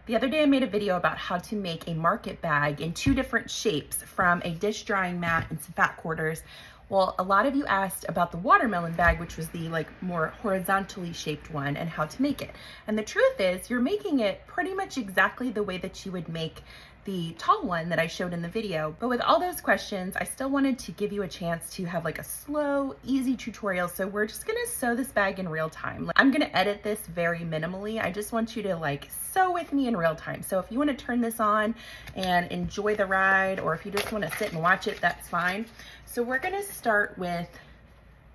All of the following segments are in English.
The other day I made a video about how to make a market bag in 2 different shapes from a dish drying mat and some fat quarters. Well, a lot of you asked about the watermelon bag, which was the more horizontally shaped one, and how to make it. And the truth is, you're making it pretty much exactly the way that you would make the tall one that I showed in the video. But with all those questions, I still wanted to give you a chance to have a slow, easy tutorial. So we're just gonna sew this bag in real time. I'm gonna edit this very minimally. I just want you to sew with me in real time. So if you wanna turn this on and enjoy the ride, or if you just wanna sit and watch it, that's fine. So we're gonna start with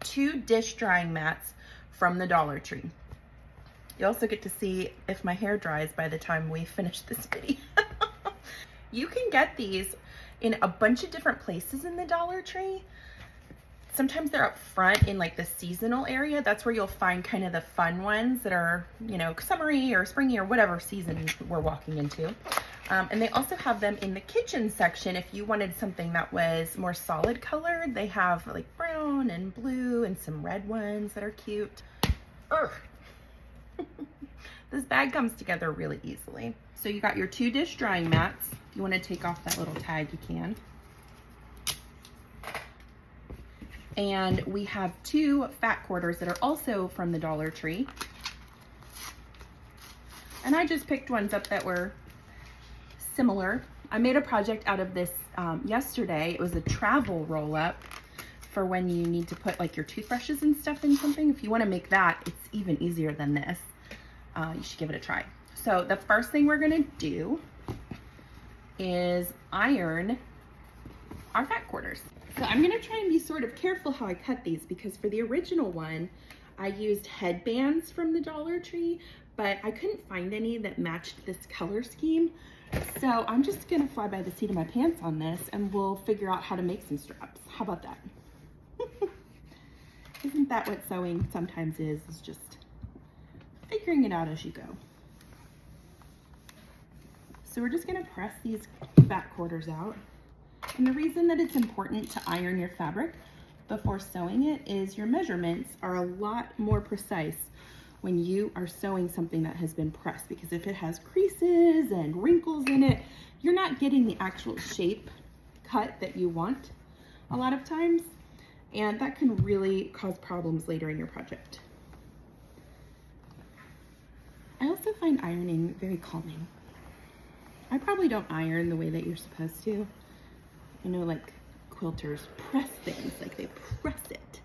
2 dish drying mats from the Dollar Tree. You also get to see if my hair dries by the time we finish this video. You can get these in a bunch of different places in the Dollar Tree. Sometimes they're up front in the seasonal area. That's where you'll find kind of the fun ones that are, summery or springy or whatever season we're walking into. And they also have them in the kitchen section if you wanted something that was more solid colored. They have brown and blue and some red ones that are cute. This bag comes together really easily. So you got your 2 dish drying mats. If you want to take off that little tag, you can. And we have 2 fat quarters that are also from the Dollar Tree. And I just picked ones up that were similar. I made a project out of this yesterday. It was a travel roll-up for when you need to put your toothbrushes and stuff in something. If you want to make that, it's even easier than this. You should give it a try. So the first thing we're gonna do is iron our fat quarters. So I'm gonna try and be sort of careful how I cut these, because for the original one, I used headbands from the Dollar Tree, but I couldn't find any that matched this color scheme. So I'm just gonna fly by the seat of my pants on this, and we'll figure out how to make some straps. How about that? Isn't that what sewing sometimes is just figuring it out as you go. So we're just gonna press these fat quarters out. And the reason that it's important to iron your fabric before sewing it is your measurements are a lot more precise when you are sewing something that has been pressed, because if it has creases and wrinkles in it, you're not getting the actual shape cut that you want a lot of times, and that can really cause problems later in your project. I also find ironing very calming. I probably don't iron the way that you're supposed to. I know quilters press things, they press it,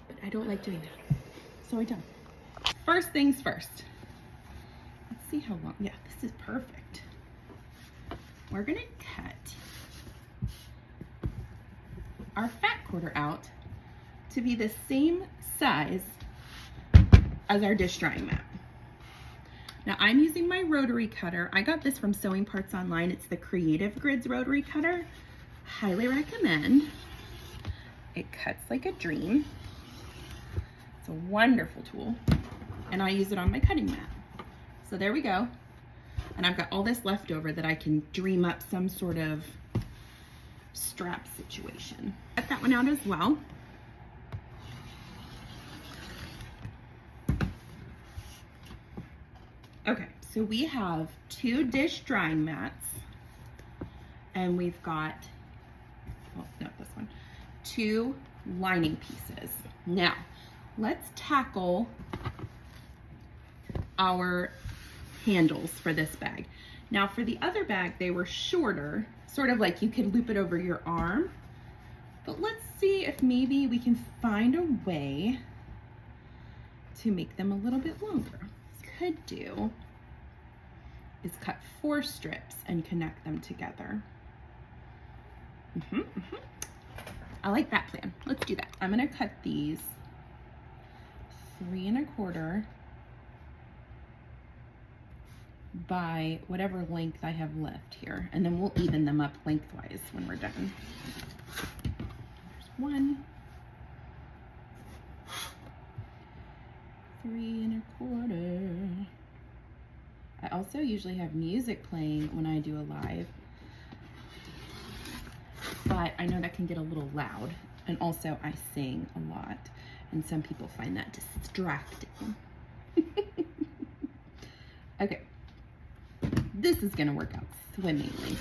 but I don't like doing that, so I don't. First things first. Let's see how long, yeah, this is perfect. We're gonna cut our fat quarter out to be the same size as our dish drying mat. Now I'm using my rotary cutter. I got this from Sewing Parts Online. It's the Creative Grids rotary cutter. Highly recommend. It cuts like a dream. It's a wonderful tool. And I use it on my cutting mat. So there we go. And I've got all this left over that I can dream up some sort of strap situation. Cut that one out as well. Okay, so we have 2 dish drying mats, and we've got, well, no, this one, 2 lining pieces. Now, let's tackle our handles for this bag. Now, for the other bag, they were shorter, sort of you could loop it over your arm, but let's see if maybe we can find a way to make them a little bit longer. Could do is cut 4 strips and connect them together. I like that plan. Let's do that. I'm gonna cut these 3 1/4 by whatever length I have left here, and then we'll even them up lengthwise when we're done. There's 1, 3 1/4. I also usually have music playing when I do a live, but I know that can get a little loud, and also I sing a lot, and some people find that distracting. Okay, this is gonna work out swimmingly.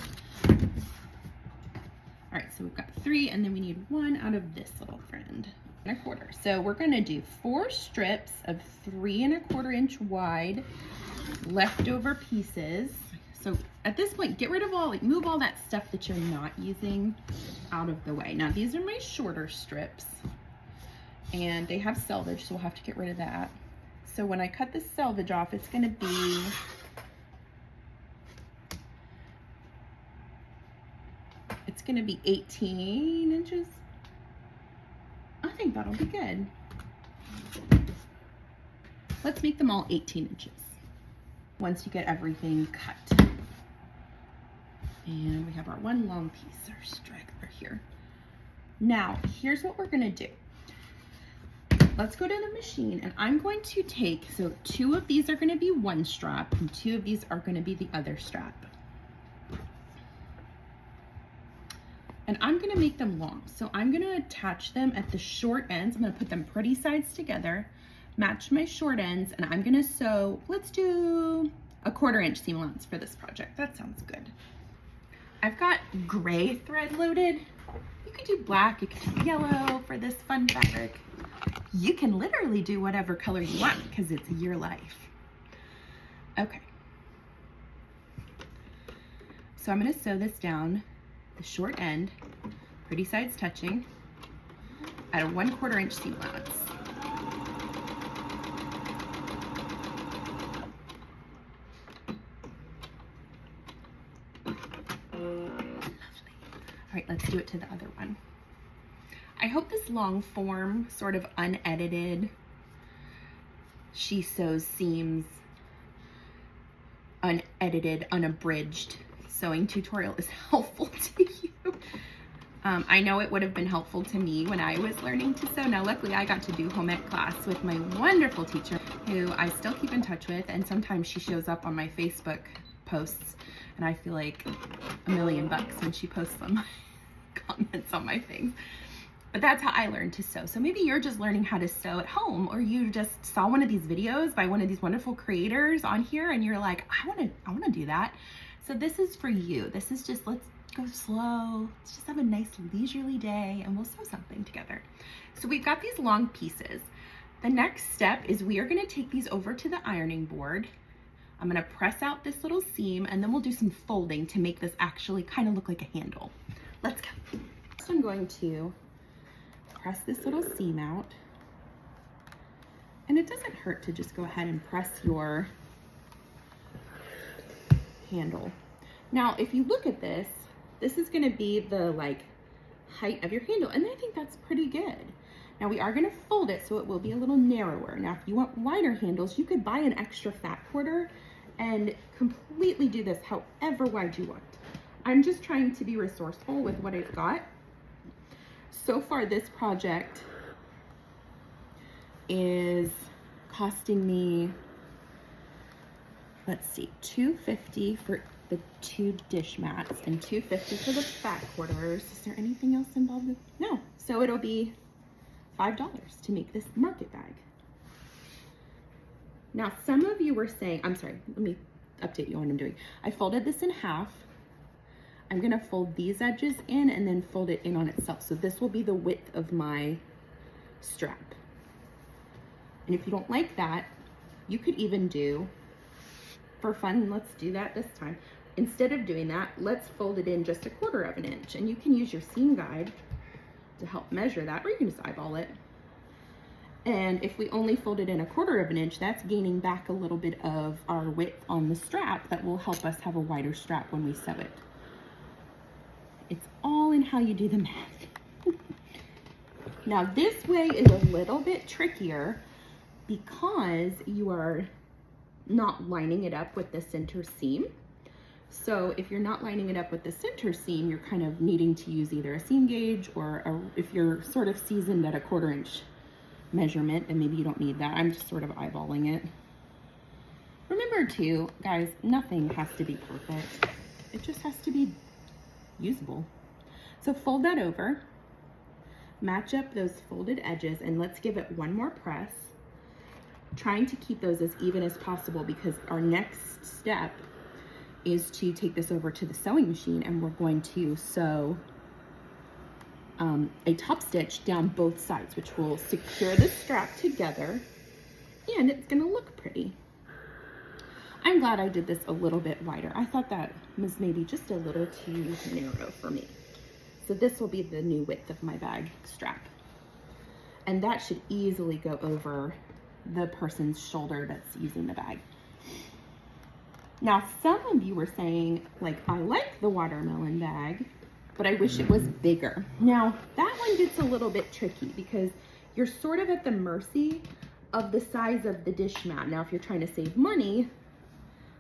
All right, so we've got 3, and then we need 1 out of this little friend. 1/4. So we're gonna do 4 strips of 3 1/4 inch wide leftover pieces. So at this point, get rid of all, like move all that stuff that you're not using out of the way. Now these are my shorter strips and they have selvage, so we'll have to get rid of that. So when I cut the selvage off, it's gonna be it's gonna be 18 inches. I think that'll be good. Let's make them all 18 inches once you get everything cut. And we have our 1 long piece, our straggler here. Now, here's what we're gonna do. Let's go to the machine and I'm going to take, so 2 of these are gonna be 1 strap and 2 of these are gonna be the other strap. And I'm gonna make them long. So I'm gonna attach them at the short ends. I'm gonna put them pretty sides together, match my short ends, and I'm gonna sew, let's do a 1/4 inch seam allowance for this project. That sounds good. I've got gray thread loaded. You could do black, you could do yellow for this fun fabric. You can literally do whatever color you want because it's your life. Okay. So I'm gonna sew this down the short end, pretty sides touching, at a 1/4 inch seam allowance. All right, let's do it to the other one. I hope this long form, sort of unedited, she sews seams, unedited, unabridged sewing tutorial is helpful to you. I know it would have been helpful to me when I was learning to sew. Now, luckily I got to do home ec class with my wonderful teacher who I still keep in touch with, and sometimes she shows up on my Facebook posts and I feel like $1,000,000 when she posts some comments on my things. But that's how I learned to sew. So maybe you're just learning how to sew at home, or you just saw one of these videos by one of these wonderful creators on here and you're like, I wanna do that. So this is for you. This is just, let's go slow. Let's just have a nice leisurely day and we'll sew something together. So we've got these long pieces. The next step is we are gonna take these over to the ironing board. I'm gonna press out this little seam and then we'll do some folding to make this actually kind of look like a handle. Let's go. So I'm going to press this little seam out. And it doesn't hurt to just go ahead and press your handle. Now, if you look at this, this is gonna be the like height of your handle, and I think that's pretty good. Now we are gonna fold it so it will be a little narrower. Now, if you want wider handles, you could buy an extra fat quarter and completely do this however wide you want. I'm just trying to be resourceful with what I've got. So far, this project is costing me, let's see, $2.50 for the 2 dish mats and $2.50 for the fat quarters. Is there anything else involved with? No. So it'll be $5 to make this market bag. Now, some of you were saying, I'm sorry, let me update you on what I'm doing. I folded this in half. I'm gonna fold these edges in and then fold it in on itself. So this will be the width of my strap. And if you don't like that, you could even do, for fun, let's do that this time. Instead of doing that, let's fold it in just 1/4 inch. And you can use your seam guide to help measure that, or you can just eyeball it. And if we only fold it in 1/4 inch, that's gaining back a little bit of our width on the strap that will help us have a wider strap when we sew it. It's all in how you do the math. Now this way is a little bit trickier because you are not lining it up with the center seam. So if you're not lining it up with the center seam, you're kind of needing to use either a seam gauge or if you're sort of seasoned at 1/4 inch measurement, then maybe you don't need that. I'm just sort of eyeballing it. Remember too, guys, nothing has to be perfect. It just has to be usable. So fold that over, match up those folded edges, and let's give it one more press, trying to keep those as even as possible because our next step is to take this over to the sewing machine, and we're going to sew a top stitch down both sides, which will secure the strap together, and it's gonna look pretty. I'm glad I did this a little bit wider. I thought that was maybe just a little too narrow for me. So this will be the new width of my bag strap. And that should easily go over the person's shoulder that's using the bag. Now, some of you were saying, like, I like the watermelon bag, but I wish it was bigger. Now, that one gets a little bit tricky because you're sort of at the mercy of the size of the dish mat. Now, if you're trying to save money,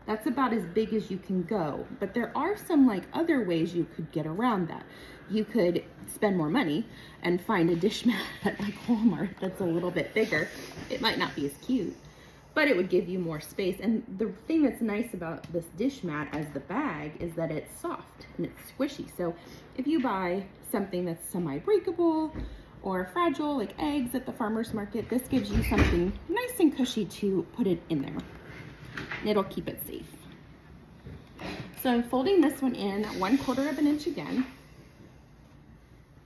that's about as big as you can go. But there are some like other ways you could get around that. You could spend more money and find a dish mat at like Walmart that's a little bit bigger. It might not be as cute, but it would give you more space. And the thing that's nice about this dish mat as the bag is that it's soft and it's squishy. So if you buy something that's semi-breakable or fragile, like eggs at the farmer's market, this gives you something nice and cushy to put it in there. It'll keep it safe. So I'm folding this one in 1/4 of an inch again.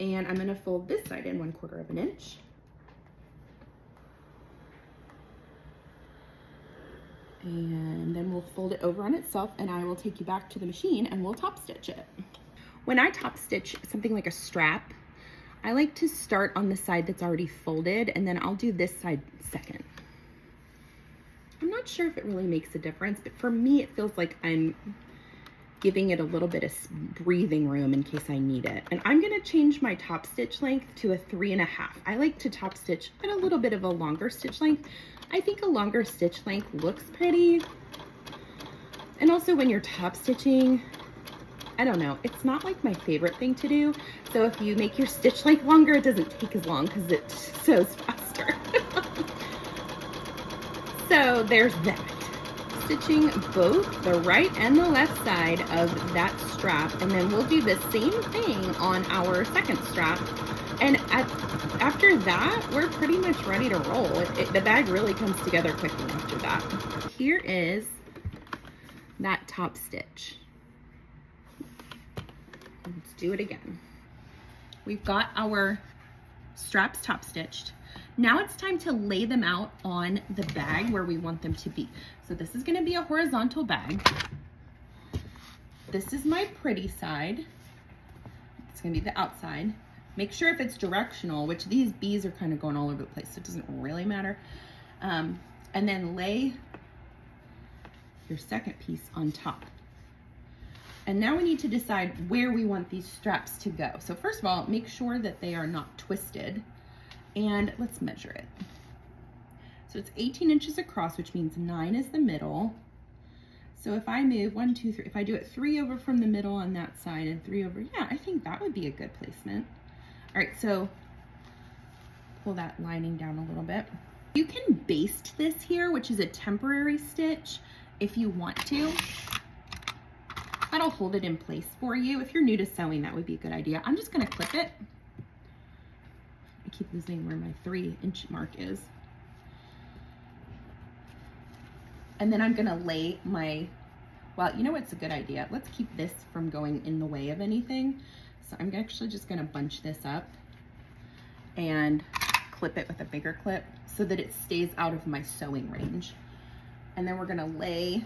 And I'm gonna fold this side in 1/4 of an inch. And then we'll fold it over on itself, and I will take you back to the machine and we'll top stitch it. When I top stitch something like a strap, I like to start on the side that's already folded, and then I'll do this side second. I'm not sure if it really makes a difference, but for me, it feels like I'm giving it a little bit of breathing room in case I need it. And I'm gonna change my top stitch length to a 3.5. I like to top stitch at a little bit of a longer stitch length. I think a longer stitch length looks pretty. And also when you're top stitching, I don't know, it's not like my favorite thing to do. So if you make your stitch length longer, it doesn't take as long because it sews faster. So there's that. Stitching both the right and the left side of that strap, and then we'll do the same thing on our second strap. And after that, we're pretty much ready to roll. The bag really comes together quickly after that. Here is that top stitch. Let's do it again. We've got our straps top stitched. Now it's time to lay them out on the bag where we want them to be. So this is gonna be a horizontal bag. This is my pretty side. It's gonna be the outside. Make sure if it's directional, which these bees are kind of going all over the place, so it doesn't really matter. And then lay your second piece on top. And now we need to decide where we want these straps to go. So first of all, make sure that they are not twisted. And let's measure it. So it's 18 inches across, which means 9 is the middle. So if I move 1, 2, 3, if I do it 3 over from the middle on that side and 3 over, yeah, I think that would be a good placement. All right, so pull that lining down a little bit. You can baste this here, which is a temporary stitch, if you want to. That'll hold it in place for you. If you're new to sewing, that would be a good idea. I'm just gonna clip it. I keep losing where my 3-inch mark is. And then I'm gonna lay my, well, you know what's a good idea? Let's keep this from going in the way of anything. So I'm actually just gonna bunch this up and clip it with a bigger clip so that it stays out of my sewing range. And then we're gonna lay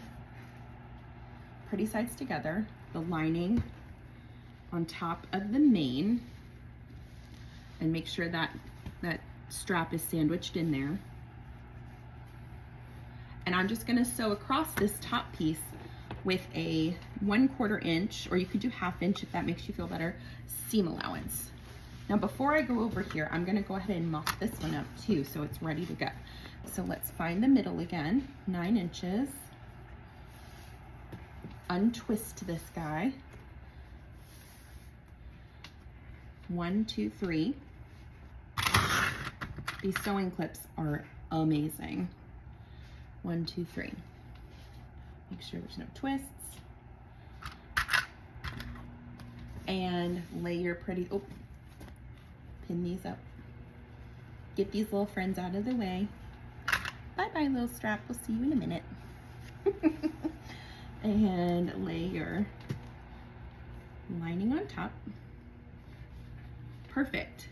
pretty sides together, the lining on top of the main, and make sure that that strap is sandwiched in there. And I'm just gonna sew across this top piece with a 1/4 inch, or you could do 1/2 inch if that makes you feel better, seam allowance. Now before I go over here, I'm gonna go ahead and mop this one up too so it's ready to go. So let's find the middle again, 9 inches. Untwist this guy. 1, 2, 3. These sewing clips are amazing. 1, 2, 3. Make sure there's no twists. And lay your pretty, oh, pin these up. Get these little friends out of the way. Bye-bye, little strap. We'll see you in a minute. and lay your lining on top. Perfect.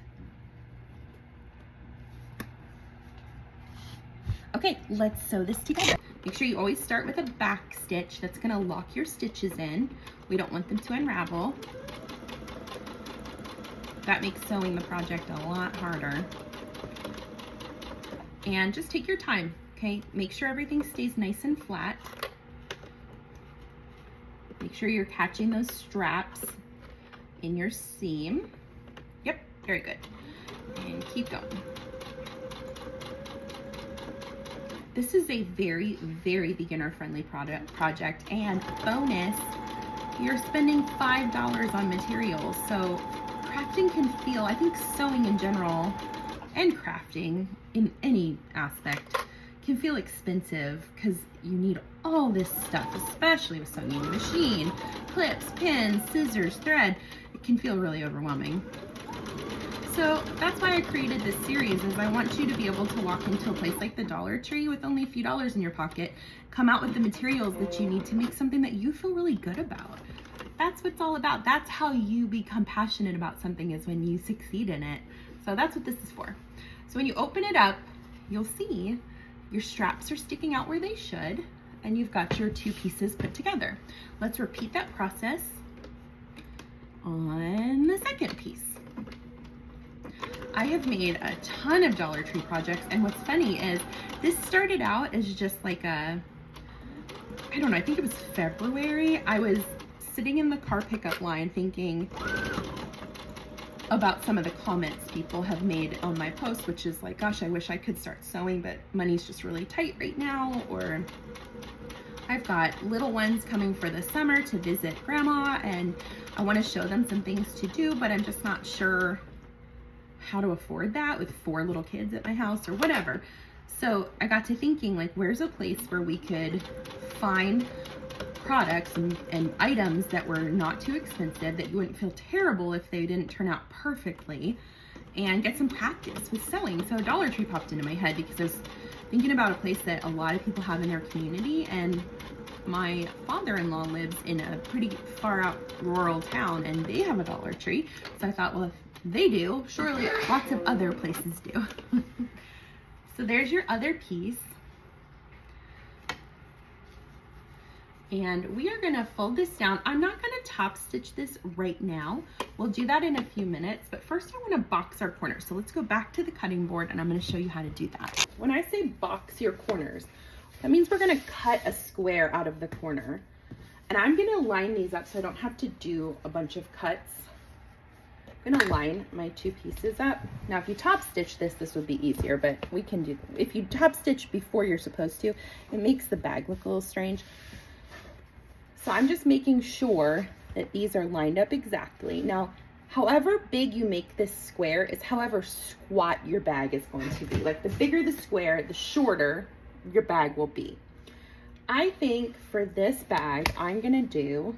Okay, let's sew this together. Make sure you always start with a back stitch. That's gonna lock your stitches in. We don't want them to unravel. That makes sewing the project a lot harder. And just take your time, okay? Make sure everything stays nice and flat. Make sure you're catching those straps in your seam. Yep, very good. And keep going. This is a very, very beginner-friendly project, and bonus, you're spending $5 on materials. So crafting can feel, I think sewing in general, and crafting in any aspect, can feel expensive because you need all this stuff, especially with sewing in a machine, clips, pins, scissors, thread. It can feel really overwhelming. So that's why I created this series, is I want you to be able to walk into a place like the Dollar Tree with only a few dollars in your pocket, come out with the materials that you need to make something that you feel really good about. That's what it's all about. That's how you become passionate about something, is when you succeed in it. So that's what this is for. So when you open it up, you'll see your straps are sticking out where they should, and you've got your two pieces put together. Let's repeat that process on the second piece. I have made a ton of Dollar Tree projects, and what's funny is this started out as just like a, I don't know, I think it was February. I was sitting in the car pickup line thinking about some of the comments people have made on my post, which is like, gosh, I wish I could start sewing, but money's just really tight right now, or I've got little ones coming for the summer to visit grandma, and I want to show them some things to do, but I'm just not sure how to afford that with 4 little kids at my house or whatever. So I got to thinking, like, where's a place where we could find products and items that were not too expensive, that you wouldn't feel terrible if they didn't turn out perfectly, and get some practice with sewing. So Dollar Tree popped into my head because I was thinking about a place that a lot of people have in their community, and my father-in-law lives in a pretty far out rural town, and they have a Dollar Tree. So I thought, well, if they do, surely lots of other places do. So there's your other piece. And we are gonna fold this down. I'm not gonna top stitch this right now. We'll do that in a few minutes, but first I wanna box our corners. So let's go back to the cutting board, and I'm gonna show you how to do that. When I say box your corners, that means we're gonna cut a square out of the corner. And I'm gonna line these up so I don't have to do a bunch of cuts. I'm gonna line my 2 pieces up. Now, if you top stitch this, this would be easier, but we can do, if you top stitch before you're supposed to, it makes the bag look a little strange. So I'm just making sure that these are lined up exactly. Now, however big you make this square is however squat your bag is going to be. Like, the bigger the square, the shorter your bag will be. I think for this bag, I'm gonna do,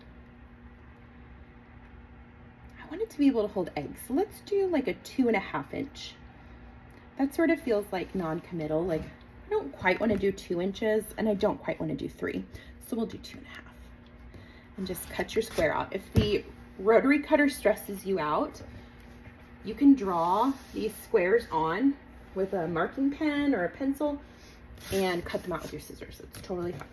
I want it to be able to hold eggs. So let's do like a 2.5 inch. That sort of feels like non-committal. Like, I don't quite want to do 2 inches, and I don't quite want to do 3. So we'll do 2.5. And just cut your square out. If the rotary cutter stresses you out, you can draw these squares on with a marking pen or a pencil and cut them out with your scissors. It's totally fine.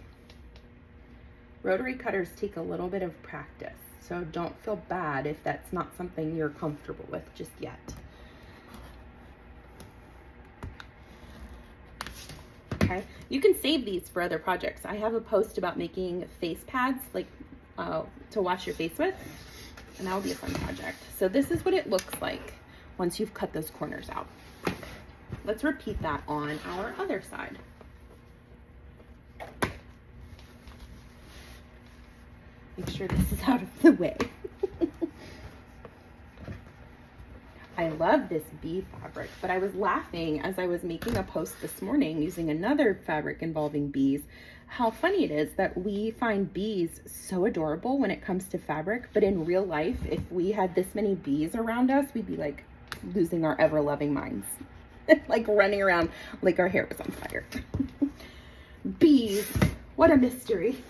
Rotary cutters take a little bit of practice, so don't feel bad if that's not something you're comfortable with just yet. Okay, you can save these for other projects. I have a post about making face pads, like to wash your face with, and that'll be a fun project. So this is what it looks like once you've cut those corners out. Let's repeat that on our other side. Make sure this is out of the way. I love this bee fabric, but I was laughing as I was making a post this morning using another fabric involving bees, how funny it is that we find bees so adorable when it comes to fabric, but in real life, if we had this many bees around us, we'd be like losing our ever-loving minds. Like running around like our hair was on fire. Bees, what a mystery.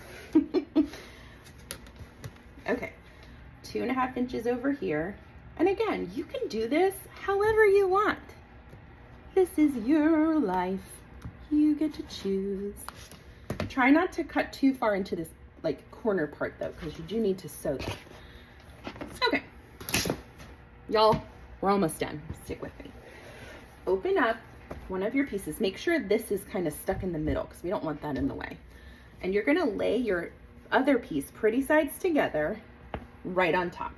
Okay, 2.5 inches over here. And again, you can do this however you want. This is your life. You get to choose. Try not to cut too far into this like corner part though, because you do need to sew that. Okay, y'all, we're almost done. Stick with me. Open up one of your pieces. Make sure this is kind of stuck in the middle because we don't want that in the way. And you're gonna lay your other piece pretty sides together right on top.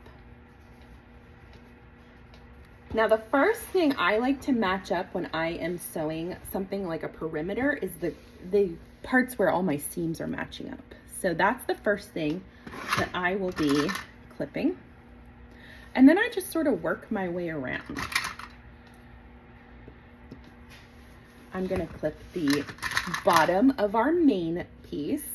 Now the first thing I like to match up when I am sewing something like a perimeter is the parts where all my seams are matching up. So that's the first thing that I will be clipping. And then I just sort of work my way around. I'm gonna clip the bottom of our main piece.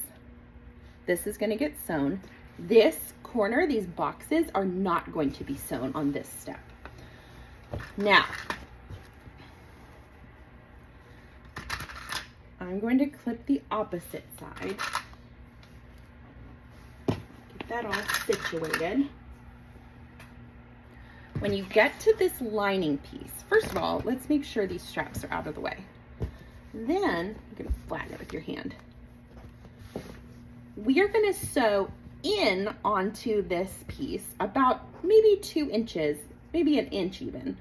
This is gonna get sewn. This corner, these boxes are not going to be sewn on this step. Now, I'm going to clip the opposite side. Get that all situated. When you get to this lining piece, first of all, let's make sure these straps are out of the way. Then, you're gonna flatten it with your hand. We are gonna sew in onto this piece about maybe 2 inches, maybe 1 inch even,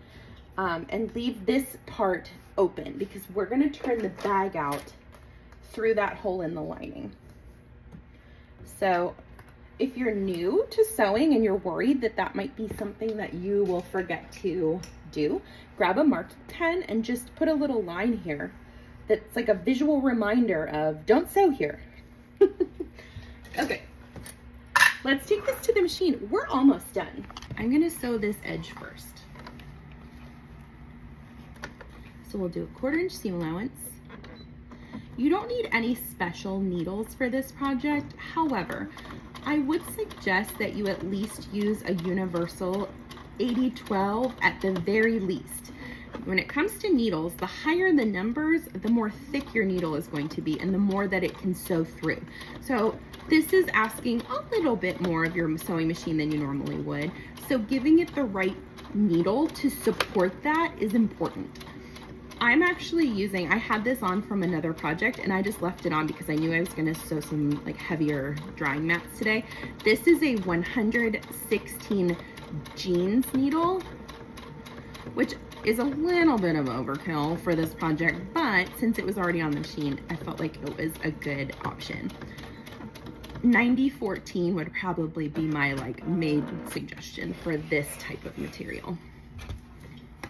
and leave this part open because we're gonna turn the bag out through that hole in the lining. So if you're new to sewing and you're worried that that might be something that you will forget to do, grab a Mart pen and just put a little line here that's like a visual reminder of don't sew here. Okay, let's take this to the machine. We're almost done. I'm gonna sew this edge first. So we'll do a 1/4 inch seam allowance. You don't need any special needles for this project. However, I would suggest that you at least use a universal 80-12 at the very least. When it comes to needles, the higher the numbers, the more thick your needle is going to be and the more that it can sew through. So this is asking a little bit more of your sewing machine than you normally would. So giving it the right needle to support that is important. I'm actually using, I had this on from another project and I just left it on because I knew I was gonna sew some like heavier drying mats today. This is a 116 jeans needle, which is a little bit of overkill for this project, but since it was already on the machine, I felt like it was a good option. 90-14 would probably be my like main suggestion for this type of material.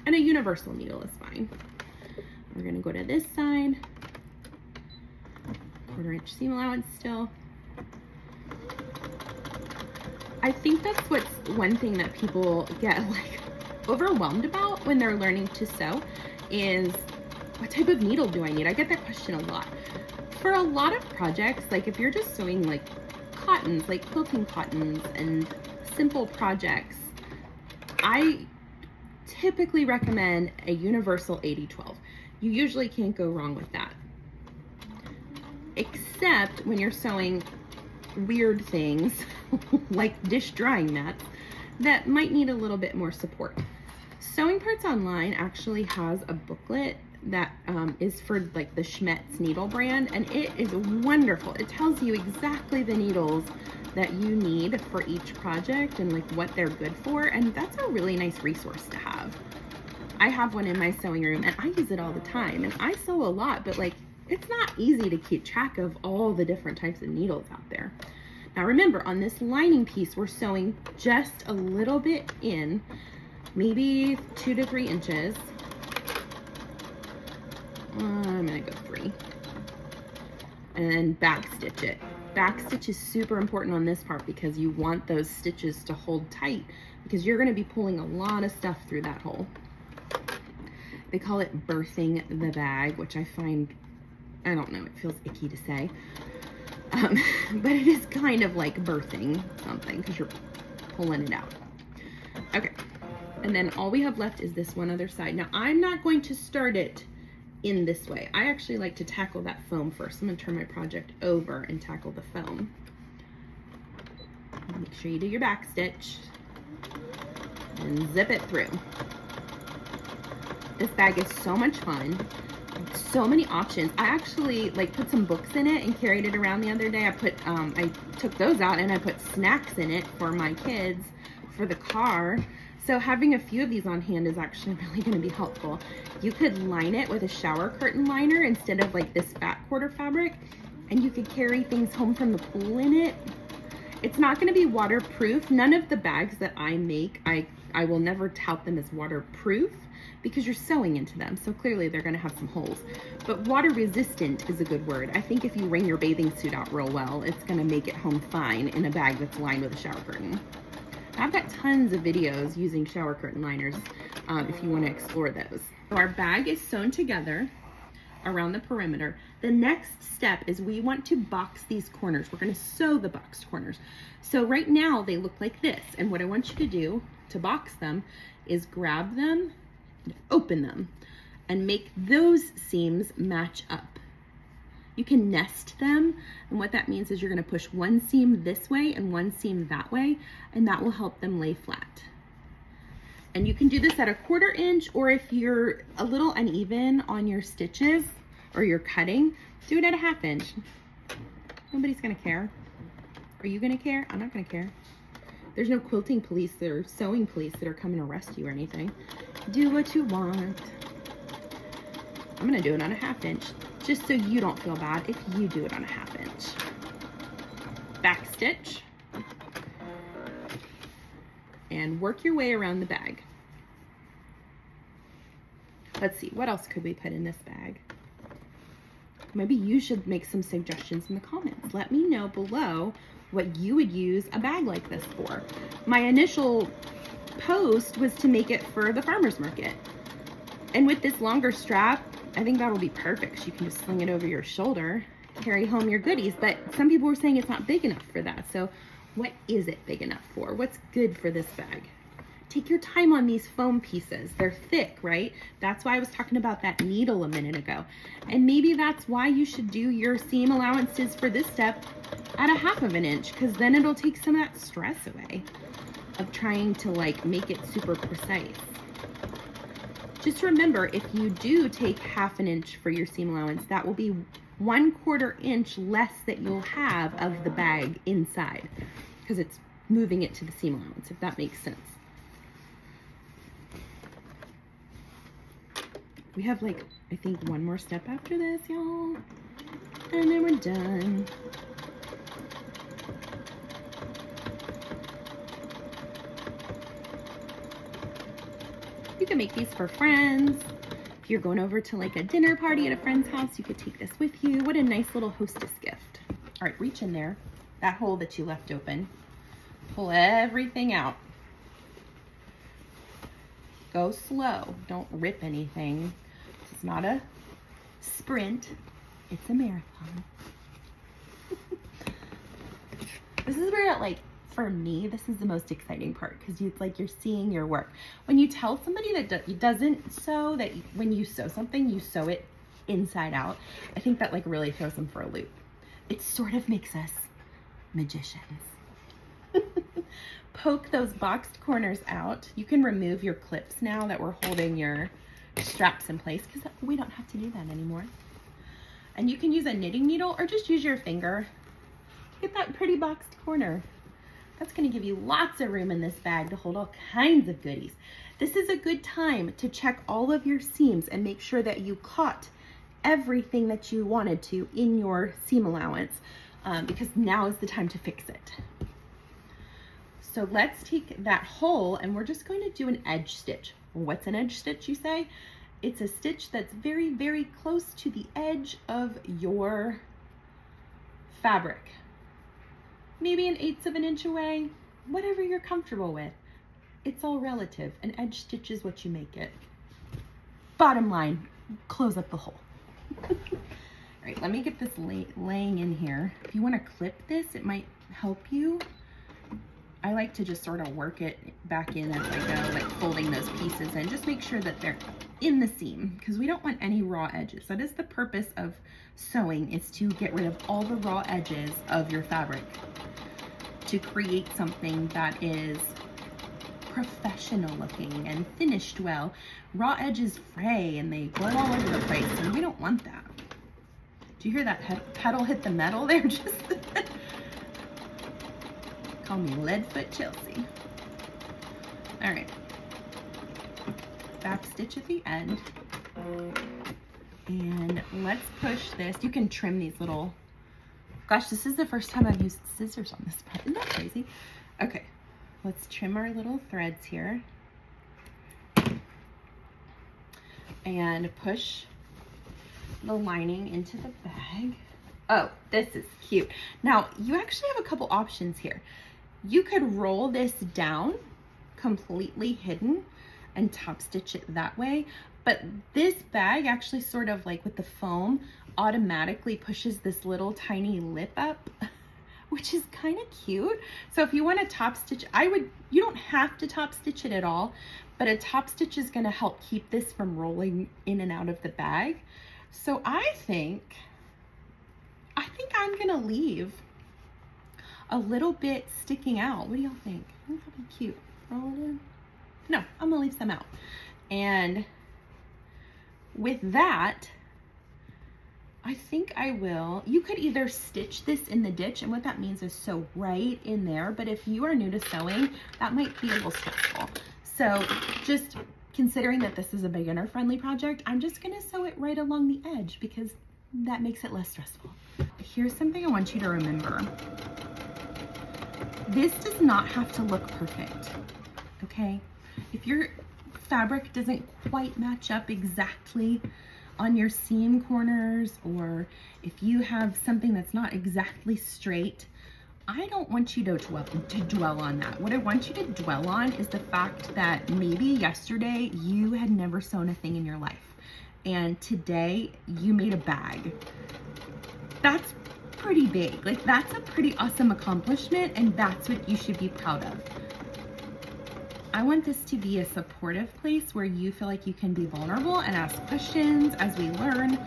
And a universal needle is fine. We're gonna go to this side, 1/4 inch seam allowance still. I think that's what's one thing that people get like overwhelmed about when they're learning to sew is what type of needle do I need? I get that question a lot. For a lot of projects, like if you're just sewing like cottons, like quilting cottons and simple projects, I typically recommend a universal 80-12. You usually can't go wrong with that. Except when you're sewing weird things like dish drying mats that might need a little bit more support. Sewing Parts Online actually has a booklet that is for like the Schmetz needle brand, and it is wonderful. It tells you exactly the needles that you need for each project and like what they're good for, and that's a really nice resource to have. I have one in my sewing room and I use it all the time, and I sew a lot, but like it's not easy to keep track of all the different types of needles out there. Now remember, on this lining piece, we're sewing just a little bit in, maybe 2 to 3 inches. I'm gonna go 3. And then back stitch it. Back stitch is super important on this part because you want those stitches to hold tight because you're gonna be pulling a lot of stuff through that hole. They call it birthing the bag, which I find, I don't know, it feels icky to say. But it is kind of like birthing something because you're pulling it out. Okay, and then all we have left is this one other side. Now I'm not going to start it in this way. I actually like to tackle that foam first. I'm gonna turn my project over and tackle the foam. Make sure you do your back stitch and zip it through. This bag is so much fun. So many options. I actually like put some books in it and carried it around the other day. I took those out and I put snacks in it for my kids for the car. So having a few of these on hand is actually really going to be helpful. You could line it with a shower curtain liner instead of like this fat quarter fabric, and you could carry things home from the pool in it. It's not going to be waterproof. None of the bags that I make, I will never tout them as waterproof because you're sewing into them. So clearly they're going to have some holes. But water resistant is a good word. I think if you wring your bathing suit out real well, it's going to make it home fine in a bag that's lined with a shower curtain. I've got tons of videos using shower curtain liners if you want to explore those. So our bag is sewn together around the perimeter. The next step is we want to box these corners. We're going to sew the boxed corners. So right now they look like this, and what I want you to do to box them is grab them and open them and make those seams match up. You can nest them, and what that means is you're going to push one seam this way and one seam that way, and that will help them lay flat. And you can do this at 1/4 inch, or if you're a little uneven on your stitches or your cutting, do it at 1/2 inch. Nobody's going to care. Are you going to care? I'm not going to care. There's no quilting police or sewing police that are coming to arrest you or anything. Do what you want. I'm going to do it on 1/2 inch, just so you don't feel bad if you do it on 1/2 inch. Back stitch. And work your way around the bag. Let's see, what else could we put in this bag? Maybe you should make some suggestions in the comments. Let me know below what you would use a bag like this for. My initial post was to make it for the farmer's market. And with this longer strap, I think that'll be perfect. You can just sling it over your shoulder, carry home your goodies. But some people were saying it's not big enough for that. So what is it big enough for? What's good for this bag? Take your time on these foam pieces. They're thick, right? That's why I was talking about that needle a minute ago. And maybe that's why you should do your seam allowances for this step at 1/2 inch, because then it'll take some of that stress away of trying to like make it super precise. Just remember, if you do take 1/2 inch for your seam allowance, that will be 1/4 inch less that you'll have of the bag inside, because it's moving it to the seam allowance, if that makes sense. We have like, I think one more step after this, y'all, and then we're done. You can make these for friends. If you're going over to like a dinner party at a friend's house, you could take this with you. What a nice little hostess gift. All right, reach in there, that hole that you left open. Pull everything out. Go slow, don't rip anything. This is not a sprint, it's a marathon. This is where, like, for me, this is the most exciting part, because it's like you're seeing your work. When you tell somebody that doesn't sew, that when you sew something, you sew it inside out, I think that like really throws them for a loop. It sort of makes us magicians. Poke those boxed corners out. You can remove your clips now that we're holding your straps in place, because we don't have to do that anymore. And you can use a knitting needle or just use your finger. Get that pretty boxed corner. That's going to give you lots of room in this bag to hold all kinds of goodies. This is a good time to check all of your seams and make sure that you caught everything that you wanted to in your seam allowance, because now is the time to fix it. So let's take that hole and we're just going to do an edge stitch. What's an edge stitch, you say? It's a stitch that's very, very close to the edge of your fabric. Maybe 1/8 inch away, whatever you're comfortable with. It's all relative. An edge stitch is what you make it. Bottom line, close up the hole. All right, let me get this laying in here. If you want to clip this, it might help you. I like to just sort of work it back in as I go, like folding those pieces in. Just make sure that they're in the seam, because we don't want any raw edges. That is the purpose of sewing, is to get rid of all the raw edges of your fabric. to create something that is professional looking and finished well. Raw edges fray and they go all over the place, and we don't want that. Do you hear that pedal hit the metal there? Just call me Leadfoot Chelsea. All right, back stitch at the end, and let's push this. You can trim these little, gosh, this is the first time I've used scissors on this part. Isn't that crazy? Okay, let's trim our little threads here and push the lining into the bag. Oh, this is cute. Now, you actually have a couple options here. You could roll this down completely hidden and top stitch it that way, but this bag actually sort of like with the foam automatically pushes this little tiny lip up, which is kind of cute. So if you want to top stitch, you don't have to top stitch it at all, but a top stitch is going to help keep this from rolling in and out of the bag. So I think I'm going to leave a little bit sticking out. What do y'all think? I think that'd be cute. Roll it in. No, I'm gonna leave some out. And with that, I think I will, you could either stitch this in the ditch, and what that means is sew right in there, but if you are new to sewing, that might be a little stressful. So just considering that this is a beginner friendly project, I'm just gonna sew it right along the edge because that makes it less stressful. Here's something I want you to remember. This does not have to look perfect, okay? If your fabric doesn't quite match up exactly on your seam corners, or if you have something that's not exactly straight, I don't want you to dwell on that. What I want you to dwell on is the fact that maybe yesterday you had never sewn a thing in your life, and today you made a bag. That's pretty big. Like, that's a pretty awesome accomplishment, and that's what you should be proud of. I want this to be a supportive place where you feel like you can be vulnerable and ask questions as we learn.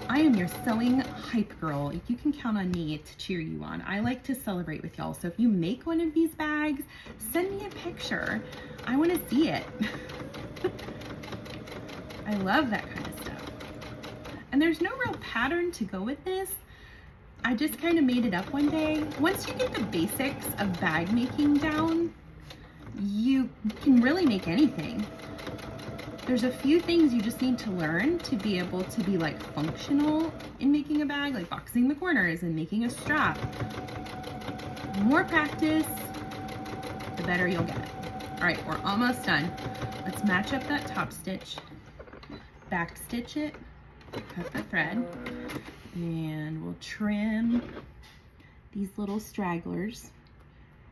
I am your sewing hype girl. You can count on me to cheer you on. I like to celebrate with y'all. So if you make one of these bags, send me a picture. I want to see it. I love that kind of stuff. And there's no real pattern to go with this. I just kind of made it up one day. Once you get the basics of bag making down, you can really make anything. There's a few things you just need to learn to be able to be like functional in making a bag, like boxing the corners and making a strap. The more practice, the better you'll get. All right, we're almost done. Let's match up that top stitch, back stitch it, cut the thread, and we'll trim these little stragglers.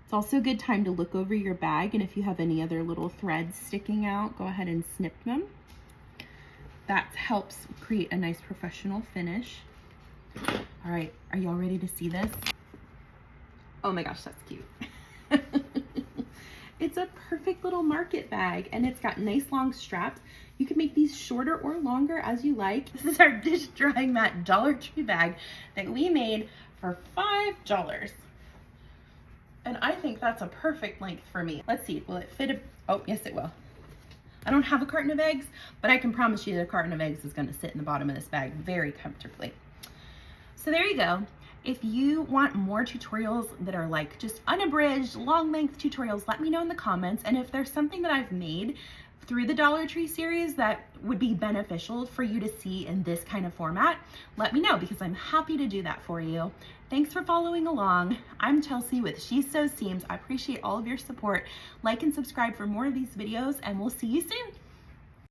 It's also a good time to look over your bag, and if you have any other little threads sticking out, go ahead and snip them. That helps create a nice professional finish. All right, are y'all ready to see this? Oh my gosh, that's cute. It's a perfect little market bag, and it's got nice long straps. You can make these shorter or longer as you like. This is our dish drying mat Dollar Tree bag that we made for $5. And I think that's a perfect length for me. Let's see, will it fit oh, yes it will. I don't have a carton of eggs, but I can promise you that a carton of eggs is gonna sit in the bottom of this bag very comfortably. So there you go. If you want more tutorials that are like just unabridged, long length tutorials, let me know in the comments. And if there's something that I've made through the Dollar Tree series that would be beneficial for you to see in this kind of format, let me know, because I'm happy to do that for you. Thanks for following along. I'm Chelsea with She Sews Seams. I appreciate all of your support. Like and subscribe for more of these videos, and we'll see you soon.